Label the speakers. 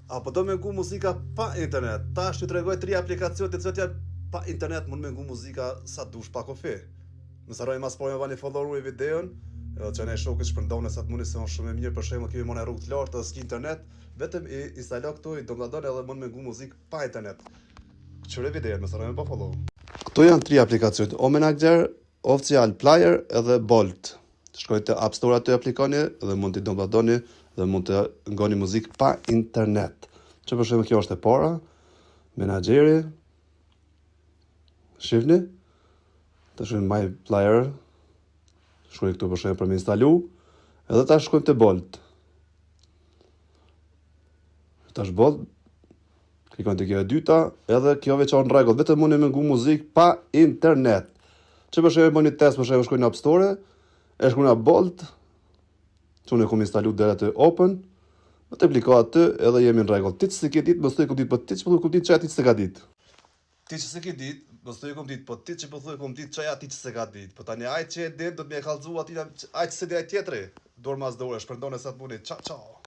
Speaker 1: Apo do me ngu muzika pa internet. Tash ju tregoj 3 aplikacione të cilat janë pa internet mund me ngu muzika sa dush pa kofi. Nëse harroj mas po me bani follow videon, edhe që ne shokët shpërndonë sa të mundi se on shumë e mirë, për shembull kemi në rrugë të lartë edhe s'ki internet, vetëm i instalo këtu i downloadon edhe mund me ngu muzikë pa internet. Qëre videon, nëse harroj me pa follow. Këto janë 3 aplikacione: Omanager, Official Player edhe Bolt. Shkojtë te App Store aty aplikoni dhe mund t'i downloadoni dhe mund të ngoni muzikë pa internet. Që për shembull kjo është e para, Menageri. Shihni? Të shkojmë My Player. Shkoj këtu për shembull për me instalu, edhe ta shkojmë te Bolt. Tash Bolt, klikon te kjo e dyta, edhe kjo veçon rregull, vetëm mundi me ngu muzikë pa internet. Që për shembull bëni test, për shembull shkoj në App Store, e shkoj në Bolt, që unë e kom instalu dera të open, më të apliko aty edhe jemi në rregull. Ti që se ke ditë, më thoj kom ditë, po ti që po kom ditë çaja ti që se ka ditë. Ti që se ke ditë, më thoj kom ditë, po ti që po thoj kom ditë çaja ti që se ka ditë. Po tani ai që e ditë do të më e kallëzu aty, ai që se di ai tjetri. Dorë mas dore, shpërndone sa të mundi. Ciao ciao.